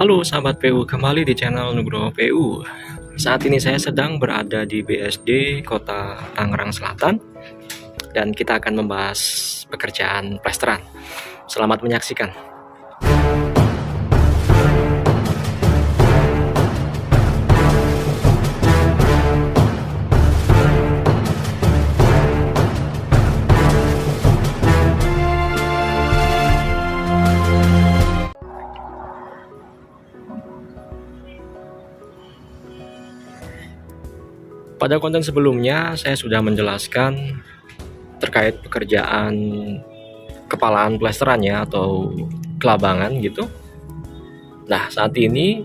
Halo sahabat PU, kembali di channel Nugroho PU. Saat ini saya sedang berada di BSD Kota Tangerang Selatan dan kita akan membahas pekerjaan plesteran. Selamat menyaksikan. Pada konten sebelumnya saya sudah menjelaskan terkait pekerjaan kepalaan plesterannya atau kelabangan gitu. Nah, saat ini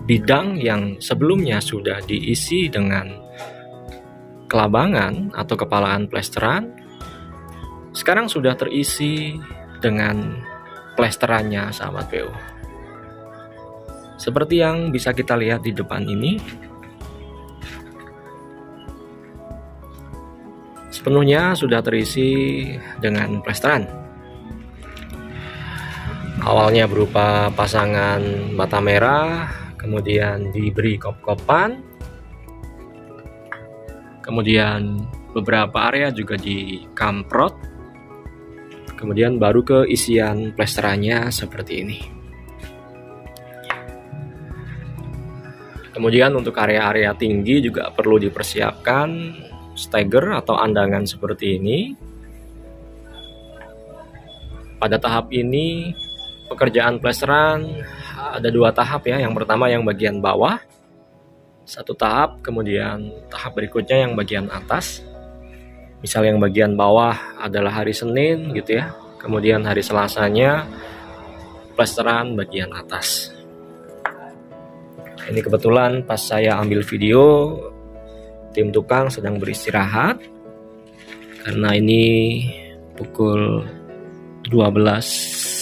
bidang yang sebelumnya sudah diisi dengan kelabangan atau kepalaan plesteran sekarang sudah terisi dengan plesterannya sahabat PU. Seperti yang bisa kita lihat di depan ini, sepenuhnya sudah terisi dengan plesteran. Awalnya berupa pasangan bata merah, kemudian diberi kop-kopan, kemudian beberapa area juga dikamprot, kemudian baru ke isian plesterannya seperti ini. Kemudian untuk area-area tinggi juga perlu dipersiapkan stagger atau andangan seperti ini. Pada tahap ini pekerjaan plesteran ada dua tahap ya. Yang pertama yang bagian bawah satu tahap, kemudian tahap berikutnya yang bagian atas. Misal yang bagian bawah adalah hari Senin gitu ya, kemudian hari Selasanya plesteran bagian atas. Ini kebetulan pas saya ambil video tim tukang sedang beristirahat karena ini pukul 12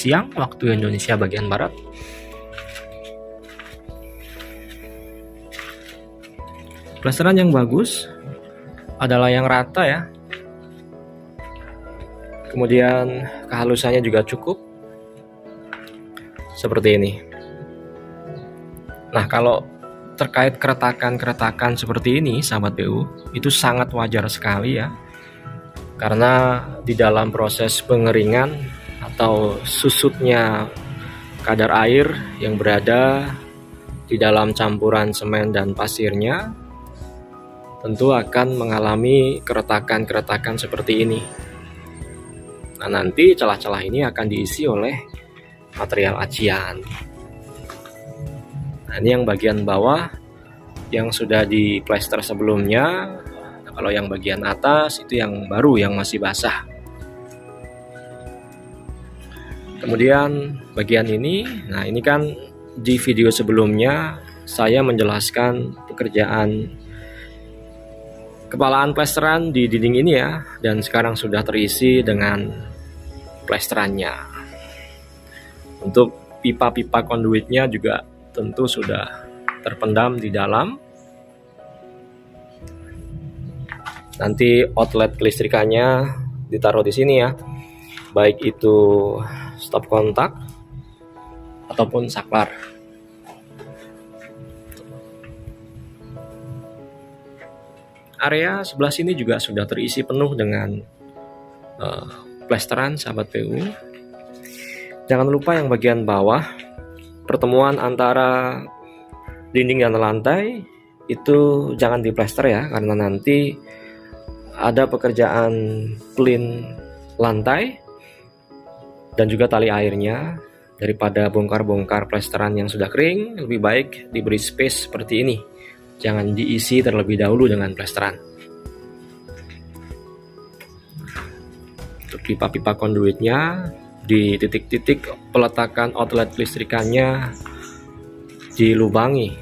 siang waktu Indonesia bagian barat. Plesteran yang bagus adalah yang rata ya. Kemudian kehalusannya juga cukup seperti ini. Nah, kalau terkait keretakan-keretakan seperti ini sahabat PU, itu sangat wajar sekali ya, karena di dalam proses pengeringan atau susutnya kadar air yang berada di dalam campuran semen dan pasirnya tentu akan mengalami keretakan-keretakan seperti ini. Nah, nanti celah-celah ini akan diisi oleh material acian. Nah, ini yang bagian bawah yang sudah di plester sebelumnya. Nah, kalau yang bagian atas itu yang baru, yang masih basah. Kemudian bagian ini, nah ini kan di video sebelumnya saya menjelaskan pekerjaan kepalaan plesteran di dinding ini ya, dan sekarang sudah terisi dengan plesterannya. Untuk pipa-pipa konduitnya juga tentu sudah terpendam di dalam. Nanti outlet kelistrikannya ditaruh di sini ya, baik itu stop kontak ataupun saklar. Area sebelah sini juga sudah terisi penuh dengan plesteran sahabat PU. Jangan lupa yang bagian bawah, pertemuan antara dinding dan lantai itu jangan diplester ya, karena nanti ada pekerjaan plin lantai dan juga tali airnya. Daripada bongkar-bongkar plesteran yang sudah kering, lebih baik diberi space seperti ini, jangan diisi terlebih dahulu dengan plesteran. Untuk pipa-pipa konduitnya, di titik-titik peletakan outlet listrikannya dilubangi.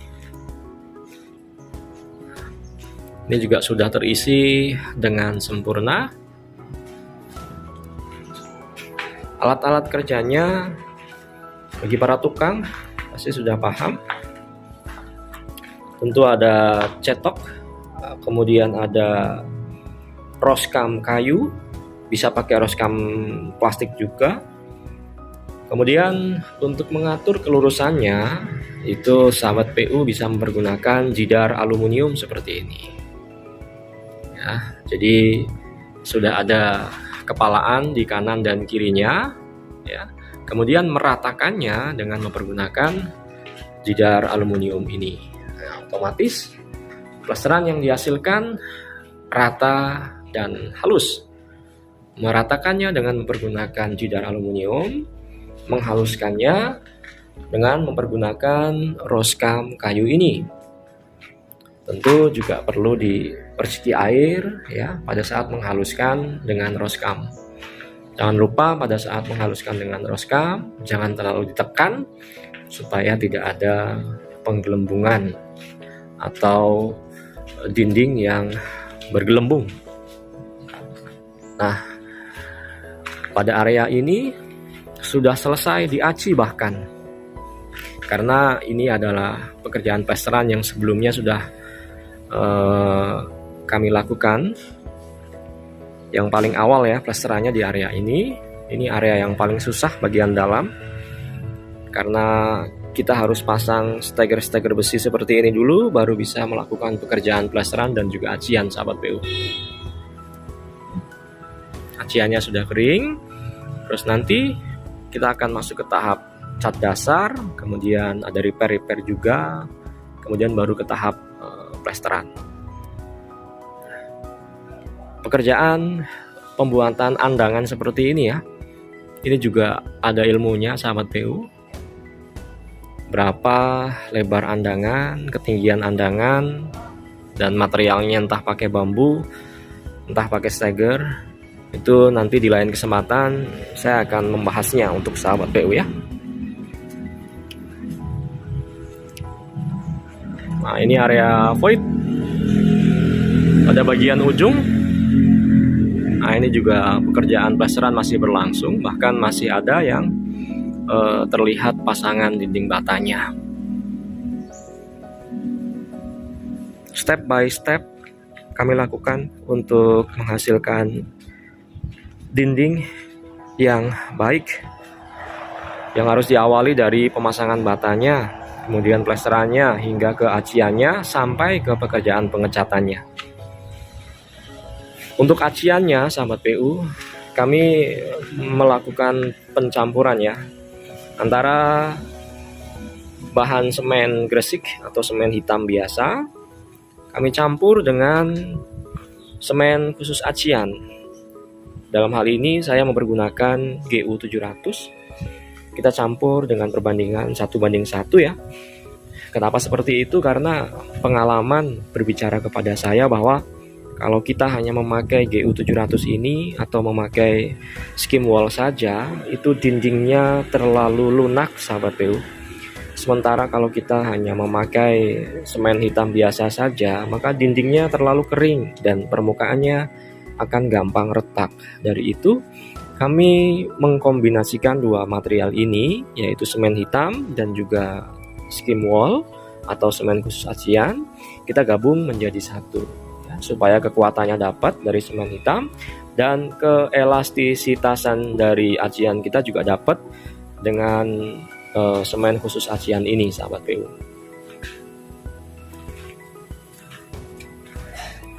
Ini juga sudah terisi dengan sempurna. Alat-alat kerjanya bagi para tukang pasti sudah paham. Tentu ada cetok, kemudian ada roskam kayu, bisa pakai roskam plastik juga. Kemudian untuk mengatur kelurusannya, itu sahabat PU bisa mempergunakan jidar aluminium seperti ini. Ya, jadi sudah ada kepalaan di kanan dan kirinya, ya. Kemudian meratakannya dengan mempergunakan jidar aluminium ini. Nah, otomatis plesteran yang dihasilkan rata dan halus. Meratakannya dengan mempergunakan jidar aluminium, menghaluskannya dengan mempergunakan roskam kayu ini. Tentu juga perlu diperciti air ya pada saat menghaluskan dengan roskam. Jangan lupa pada saat menghaluskan dengan roskam, jangan terlalu ditekan supaya tidak ada penggelembungan atau dinding yang bergelembung. Nah, pada area ini sudah selesai diaci bahkan, karena ini adalah pekerjaan plesteran yang sebelumnya sudah kami lakukan. Yang paling awal ya plesterannya di area ini area yang paling susah bagian dalam, karena kita harus pasang steger besi seperti ini dulu baru bisa melakukan pekerjaan plesteran dan juga acian sahabat PU. Aciannya sudah kering, terus nanti kita akan masuk ke tahap cat dasar, kemudian ada repair juga, kemudian baru ke tahap plesteran. Pekerjaan pembuatan andangan seperti ini ya, ini juga ada ilmunya sahabat PU. Berapa lebar andangan, ketinggian andangan, dan materialnya entah pakai bambu, entah pakai steger, itu nanti di lain kesempatan saya akan membahasnya untuk sahabat PU ya. Nah, ini area void pada bagian ujung. Nah, ini juga pekerjaan plesteran masih berlangsung, bahkan masih ada yang terlihat pasangan dinding batanya. Step by step kami lakukan untuk menghasilkan dinding yang baik, yang harus diawali dari pemasangan batanya, kemudian plesterannya hingga ke aciannya sampai ke pekerjaan pengecatannya. Untuk aciannya sahabat PU, kami melakukan pencampuran ya antara bahan semen gresik atau semen hitam biasa, kami campur dengan semen khusus acian. Dalam hal ini saya mempergunakan GU700. Kita campur dengan perbandingan 1:1 ya. Kenapa seperti itu? Karena pengalaman berbicara kepada saya bahwa kalau kita hanya memakai GU700 ini atau memakai skim wall saja, itu dindingnya terlalu lunak sahabat PU. Sementara kalau kita hanya memakai semen hitam biasa saja, maka dindingnya terlalu kering dan permukaannya akan gampang retak. Dari itu, kami mengkombinasikan dua material ini, yaitu semen hitam dan juga skim wall atau semen khusus acian. Kita gabung menjadi satu, ya, supaya kekuatannya dapat dari semen hitam dan keelastisitasan dari acian kita juga dapat dengan semen khusus acian ini sahabat PU.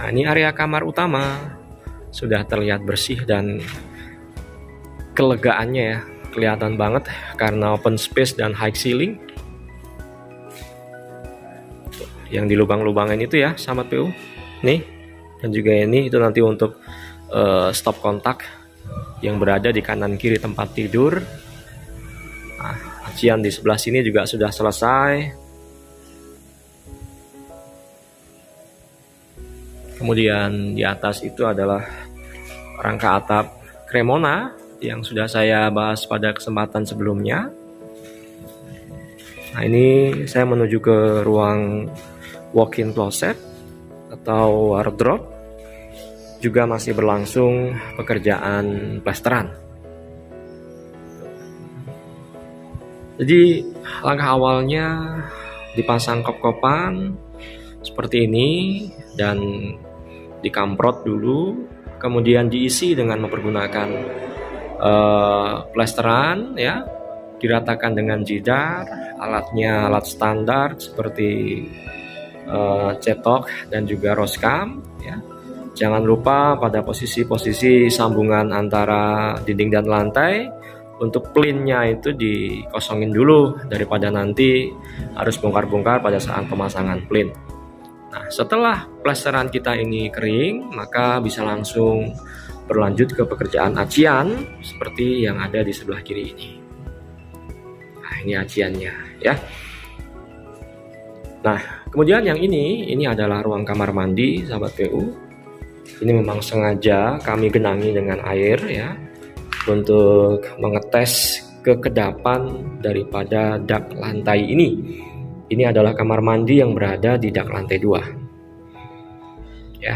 Nah, ini area kamar utama sudah terlihat bersih dan kelegaannya ya kelihatan banget karena open space dan high ceiling. Yang di lubang-lubangan itu ya sahabat PU nih, dan juga ini itu nanti untuk stop kontak yang berada di kanan kiri tempat tidur. Nah, acian di sebelah sini juga sudah selesai. Kemudian di atas itu adalah rangka atap Cremona yang sudah saya bahas pada kesempatan sebelumnya. Nah, ini saya menuju ke ruang walk-in closet atau wardrobe. Juga masih berlangsung pekerjaan plesteran. Jadi langkah awalnya dipasang kop-kopan seperti ini dan dikamprot dulu, kemudian diisi dengan mempergunakan plesteran ya, diratakan dengan jidar, alatnya alat standar seperti cetok dan juga roskam ya. Jangan lupa pada posisi-posisi sambungan antara dinding dan lantai, untuk plinnya itu dikosongin dulu daripada nanti harus bongkar-bongkar pada saat pemasangan plin. Nah, setelah plesteran kita ini kering, maka bisa langsung berlanjut ke pekerjaan acian seperti yang ada di sebelah kiri ini. Nah, ini aciannya ya. Nah, kemudian yang ini adalah ruang kamar mandi, sahabat PU. Ini memang sengaja kami genangi dengan air ya, untuk mengetes kekedapan daripada dak lantai ini. Ini adalah kamar mandi yang berada di dak lantai 2. Ya,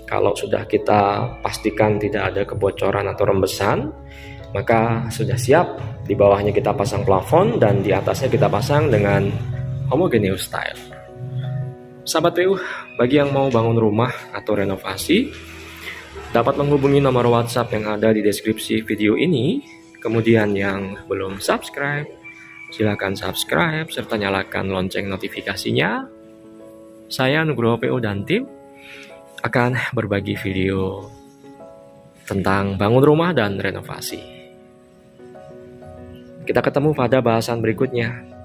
kalau sudah kita pastikan tidak ada kebocoran atau rembesan, maka sudah siap. Di bawahnya kita pasang plafon dan di atasnya kita pasang dengan homogeneous tile. Sahabat PU, bagi yang mau bangun rumah atau renovasi, dapat menghubungi nomor WhatsApp yang ada di deskripsi video ini. Kemudian yang belum subscribe, silakan subscribe serta nyalakan lonceng notifikasinya. Saya Nugroho PU dan tim akan berbagi video tentang bangun rumah dan renovasi. Kita ketemu pada bahasan berikutnya.